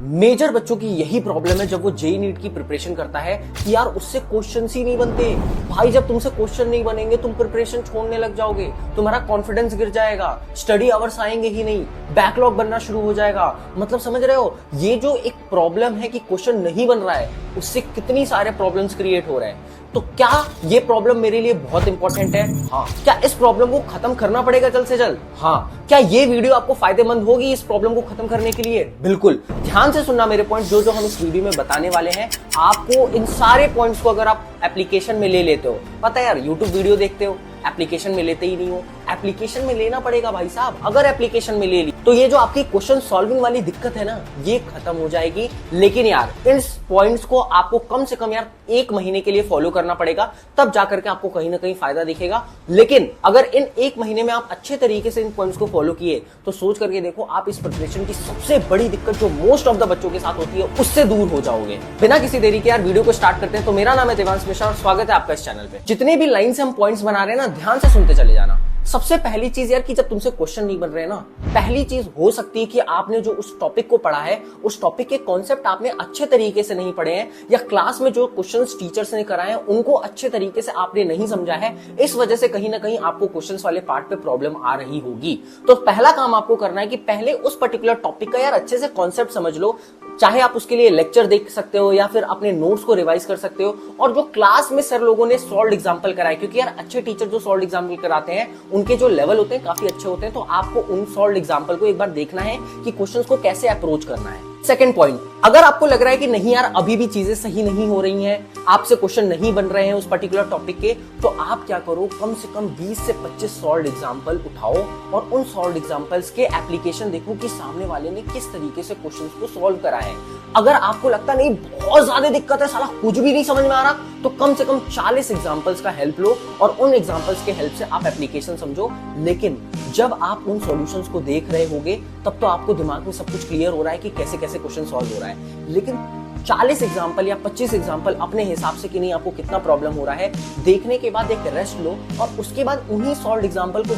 Major बच्चों की यही प्रॉब्लम है जब वो जेईई नीट की प्रिपरेशन करता है कि यार उससे क्वेश्चंस ही नहीं बनते। भाई जब तुमसे क्वेश्चन नहीं बनेंगे तुम प्रिपरेशन छोड़ने लग जाओगे, तुम्हारा कॉन्फिडेंस गिर जाएगा, स्टडी आवर्स आएंगे ही नहीं, बैकलॉग बनना शुरू हो जाएगा। मतलब समझ रहे हो, ये जो एक प्रॉब्लम है कि क्वेश्चन नहीं बन रहा है, उससे कितनी सारे प्रॉब्लम्स क्रिएट हो रहे हैं। तो क्या ये प्रॉब्लम मेरे लिए बहुत इंपॉर्टेंट है? हाँ। क्या इस प्रॉब्लम को खत्म करना पड़ेगा जल्द से जल्द? हाँ। क्या ये वीडियो आपको फायदेमंद होगी इस प्रॉब्लम को खत्म करने के लिए? बिल्कुल। ध्यान से सुनना मेरे पॉइंट, जो हम इस वीडियो में बताने वाले हैं। आपको इन सारे पॉइंट्स को अगर आप एप्लीकेशन में ले लेते हो, पता है यार यूट्यूब वीडियो देखते हो, एप्लीकेशन में लेते ही नहीं हो, एप्लीकेशन में लेना पड़ेगा भाई साहब। अगर एप्लीकेशन में ले ली तो ये जो आपकी क्वेश्चन सॉल्विंग वाली दिक्कत है ना, ये खत्म हो जाएगी। लेकिन यार इन पॉइंट्स को आपको कम से कम यार 1 महीने के लिए फॉलो करना पड़ेगा, तब जाकर के आपको कहीं ना कहीं फायदा दिखेगा। लेकिन अगर इन 1 महीने में आप अच्छे तरीके से इन पॉइंट्स को फॉलो किए तो सोच करके देखो, आप इस प्रिपरेशन की सबसे बड़ी दिक्कत जो मोस्ट ऑफ द बच्चों के साथ होती है उससे दूर हो जाओगे। बिना किसी देरी के यार वीडियो को स्टार्ट करते हैं। तो मेरा नाम है देवांश मिश्रा और स्वागत है आपका इस चैनल पे। जितने भी लाइन से हम पॉइंट्स बना रहे हैं ना, ध्यान से सुनते चले जाना। सबसे पहली चीज यार कि जब तुमसे क्वेश्चन नहीं बन रहे ना, पहली चीज हो सकती है कि आपने जो उस टॉपिक को पढ़ा है, उस टॉपिक के कॉन्सेप्ट आपने अच्छे तरीके से नहीं पढ़े हैं, या क्लास में जो क्वेश्चंस टीचर्स ने कराए हैं उनको अच्छे तरीके से आपने नहीं समझा है। इस वजह से कहीं ना कहीं आपको क्वेश्चंस वाले पार्ट पे प्रॉब्लम आ रही होगी। तो पहला काम आपको करना है कि पहले उस पर्टिकुलर टॉपिक का यार अच्छे से कॉन्सेप्ट समझ लो। चाहे आप उसके लिए लेक्चर देख सकते हो या फिर अपने नोट्स को रिवाइज कर सकते हो, और जो क्लास में सर लोगों ने सॉल्व एग्जांपल कराए, क्योंकि यार अच्छे टीचर जो सॉल्व एग्जांपल कराते हैं उनके जो लेवल होते हैं काफी अच्छे होते हैं। तो आपको उन सॉल्व एग्जांपल को एक बार देखना है कि क्वेश्चंस को कैसे अप्रोच करना है। सेकंड पॉइंट, अगर आपको लग रहा है कि नहीं यार अभी भी चीजें सही नहीं हो रही हैं, आपसे क्वेश्चन नहीं बन रहे हैं उस पर्टिकुलर टॉपिक के, तो आप क्या करो, कम से कम 20 से 25 सॉल्व एग्जांपल उठाओ और उन सॉल्व एग्जांपल्स के एप्लीकेशन देखो कि सामने वाले ने किस तरीके से क्वेश्चंस को सॉल्व करा है। अगर आपको लगता नहीं बहुत ज्यादा दिक्कत है, साला कुछ भी नहीं समझ में आ रहा, तो कम से कम 40 एग्जांपल्स का हेल्प लो और उन एग्जांपल्स के हेल्प से आप एप्लीकेशन समझो। लेकिन जब आप उन सॉल्यूशंस को देख रहे होगे तब तो आपको दिमाग में सब कुछ क्लियर हो रहा है कि कैसे कैसे क्वेश्चन सॉल्व हो रहा है। लेकिन 40 एग्जाम्पल या 25 एग्जाम्पल अपने हिसाब से कि नहीं आपको कितना प्रॉब्लम हो रहा है, देखने के बाद एक रेस्ट लो और उसके बाद उन्हीं सॉल्व एग्जाम्पल को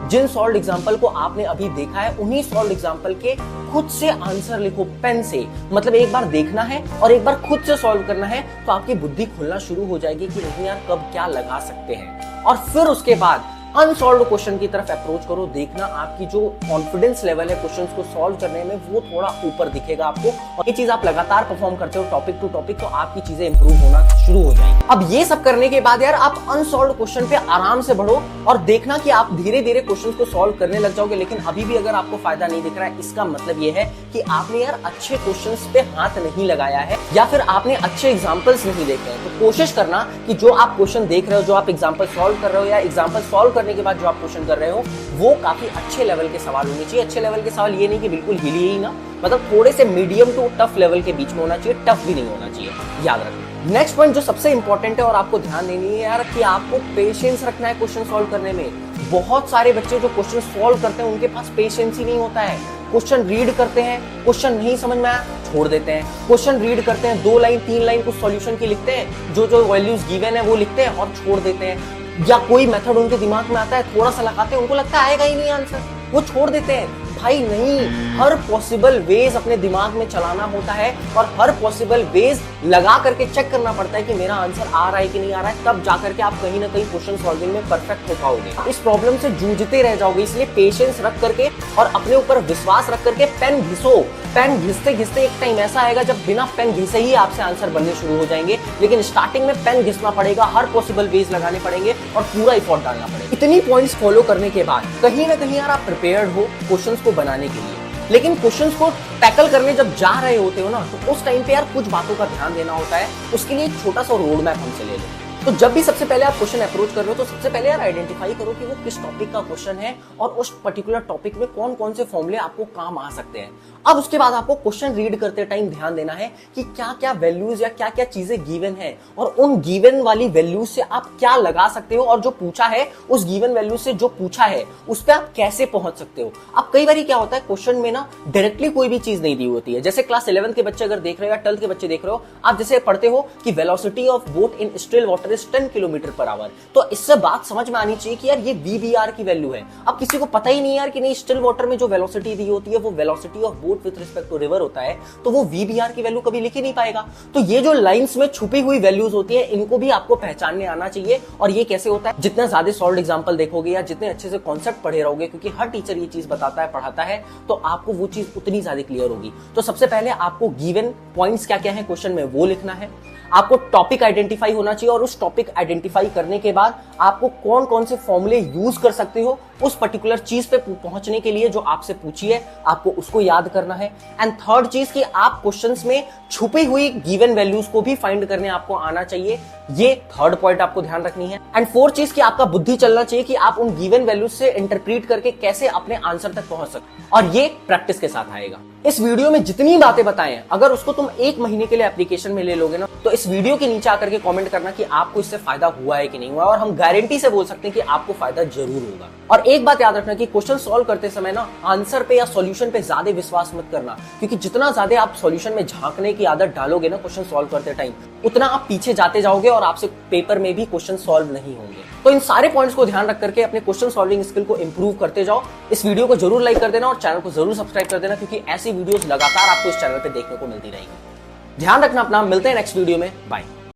जिन सॉल्व एग्जाम्पल को आपने अभी देखा है, उन्हीं सॉल्व एग्जाम्पल के खुद से आंसर लिखो पेन से। मतलब एक बार देखना है और एक बार खुद से सॉल्व करना है, तो आपकी बुद्धि खुलना शुरू हो जाएगी कि नहीं यार कब क्या लगा सकते हैं। और फिर उसके बाद अनसॉल्व क्वेश्चन की तरफ अप्रोच करो। देखना आपकी जो कॉन्फिडेंस लेवल है क्वेश्चंस को सॉल्व करने में, वो थोड़ा ऊपर दिखेगा आपको। और ये चीज आप लगातार परफॉर्म करते हो टॉपिक टू टॉपिक, तो आपकी चीजें इंप्रूव होना शुरू हो जाएंगी। अब ये सब करने के बाद यार आप अनसॉल्व क्वेश्चन पे आराम से बढ़ो और देखना कि आप धीरे धीरे क्वेश्चन को सॉल्व करने लग जाओगे। लेकिन अभी भी अगर आपको फायदा नहीं दिख रहा है, इसका मतलब ये है कि आपने यार अच्छे क्वेश्चंस पे हाथ नहीं लगाया है या फिर आपने अच्छे एग्जाम्पल्स नहीं देखे हैं। तो कोशिश करना कि जो आप क्वेश्चन देख रहे हो, जो आप एग्जाम्पल सॉल्व कर रहे हो या एग्जाम्पल सॉल्व करने के बाद जो आप क्वेश्चन कर रहे हो, वो काफी अच्छे लेवल के सवाल होने चाहिए। अच्छे लेवल के सवाल ये नहीं कि बिल्कुल हिलिए ही ना, मतलब थोड़े से मीडियम टू टफ लेवल के बीच में होना चाहिए, टफ भी नहीं होना चाहिए, याद रखना। नेक्स्ट पॉइंट जो सबसे इंपॉर्टेंट है और आपको ध्यान देनी है यार, कि आपको पेशेंस रखना है क्वेश्चन सॉल्व करने में। बहुत सारे बच्चे जो क्वेश्चन सॉल्व करते हैं उनके पास पेशेंस ही नहीं होता है। क्वेश्चन रीड करते हैं, क्वेश्चन नहीं समझ में आया छोड़ देते हैं। क्वेश्चन रीड करते हैं, 2 लाइन 3 लाइन कुछ सॉल्यूशन की लिखते हैं, जो वैल्यूज गिवन है वो लिखते हैं और छोड़ देते हैं। या कोई मेथड उनके दिमाग में आता है, थोड़ा सा लगाते हैं, उनको लगता है आएगा ही नहीं आंसर, वो छोड़ देते हैं। भाई नहीं, हर पॉसिबल वेज अपने दिमाग में चलाना होता है और हर पॉसिबल वेज लगा करके चेक करना पड़ता है कि मेरा आंसर आ रहा है कि नहीं आ रहा है, तब जाकर के आप कहीं ना कहीं क्वेश्चन सॉल्विंग में परफेक्ट हो पाओगे। इस प्रॉब्लम से जूझते रह जाओगे, इसलिए पेशेंस रख करके और अपने ऊपर विश्वास रख करके पेन घिसो। पेन घिसते घिसते एक टाइम ऐसा आएगा जब बिना पेन घिसे ही आपसे आंसर बनने शुरू हो जाएंगे। लेकिन स्टार्टिंग में पेन घिसना पड़ेगा, हर पॉसिबल वेज लगाने पड़ेंगे और पूरा एफर्ट डालना पड़ेगा। इतनी पॉइंट्स फॉलो करने के बाद कहीं ना कहीं यार आप प्रिपेयर्ड हो क्वेश्चंस को बनाने के लिए। लेकिन क्वेश्चंस को टैकल करने जब जा रहे होते हो ना, तो उस टाइम पे यार कुछ बातों का ध्यान देना होता है। उसके लिए एक छोटा सा रोड मैप हमसे ले लो। तो जब भी सबसे पहले आप क्वेश्चन अप्रोच कर रहे हो, तो सबसे पहले यार आइडेंटिफाई करो कि वो किस टॉपिक का क्वेश्चन है और उस पर्टिकुलर टॉपिक में कौन कौन से फॉर्मूले आपको काम आ सकते हैं। अब उसके बाद आपको क्वेश्चन रीड करते टाइम ध्यान देना है कि क्या क्या वैल्यूज या क्या क्या चीजें गिवन है और उन गिवन वाली वैल्यूज से आप क्या लगा सकते हो, और जो पूछा है उस गिवन वैल्यू से जो पूछा है उस पर आप कैसे पहुंच सकते हो। अब कई बार क्या होता है, क्वेश्चन में ना डायरेक्टली कोई भी चीज नहीं दी होती है। जैसे क्लास 11th के बच्चे अगर देख रहे हो या 12th के बच्चे देख रहे हो, आप जैसे पढ़ते हो कि velocity of boat in still water is 10 kilometre per hour. तो इससे बात समझ में आनी चाहिए कि यार ये VBR की वैल्यू है। अब किसी को पता ही नहीं यार कि नहीं स्टिल वाटर में जो वेलोसिटी दी होती है वो velocity of boat with respect to river होता है, तो वो VBR की वैल्यू कभी लिख ही नहीं पाएगा। तो ये जो लाइंस में छुपी हुई वैल्यूज होती है इनको भी आपको पहचानने आना चाहिए। और ये कैसे होता है, जितना ज्यादा सॉल्व एग्जांपल देखोगे या जितने अच्छे से कॉन्सेप्ट पढ़े रहोगे, क्योंकि हर टीचर ये चीज बताता है पढ़ाता है, तो आपको वो चीज उतनी ज्यादा क्लियर होगी। तो सबसे पहले आपको गिवन पॉइंट्स क्या क्या है क्वेश्चन में वो लिखना है। आपको टॉपिक आइडेंटिफाई होना चाहिए और उस टॉपिक आइडेंटिफाई करने के बाद आपको कौन कौन से फॉर्मूले यूज कर सकते हो उस पर्टिकुलर चीज पे पहुंचने के लिए जो आपसे पूछी है, आपको उसको याद करना है। एंड थर्ड चीज कि आप क्वेश्चंस में छुपी हुई गिवन वैल्यूज को भी फाइंड करने आपको आना चाहिए, ये थर्ड पॉइंट आपको ध्यान रखनी है। एंड फोर्थ चीज कि आपका बुद्धि चलना चाहिए कि आप उन गिवन वैल्यूज से इंटरप्रीट करके कैसे अपने आंसर तक पहुंच सकते, और ये प्रैक्टिस के साथ आएगा। इस वीडियो में जितनी बातें बताएं अगर उसको तुम 1 महीने के लिए एप्लीकेशन में ले लोगे ना, तो इस वीडियो के नीचे आकर के कमेंट करना कि आपको इससे फायदा हुआ है कि नहीं हुआ, और हम गारंटी से बोल सकते हैं कि आपको फायदा जरूर होगा। और एक बात याद रखना कि क्वेश्चन सॉल्व करते समय ना आंसर पे या सॉल्यूशन पे ज्यादा विश्वास मत करना, क्योंकि जितना ज्यादा आप सॉल्यूशन में झांकने की आदत डालोगे ना क्वेश्चन सॉल्व करते टाइम, उतना आप पीछे जाते जाओगे और आपसे पेपर में भी क्वेश्चन सॉल्व नहीं होंगे। तो इन सारे पॉइंट्स को ध्यान रख करके अपने क्वेश्चन सॉल्विंग स्किल को इंप्रूव करते जाओ। इस वीडियो को जरूर लाइक कर देना और चैनल को जरूर सब्सक्राइब कर देना, क्योंकि ऐसी वीडियोस लगातार आपको इस चैनल पे देखने को मिलती रहेगी। ध्यान रखना अपना, मिलते हैं नेक्स्ट वीडियो में, बाय।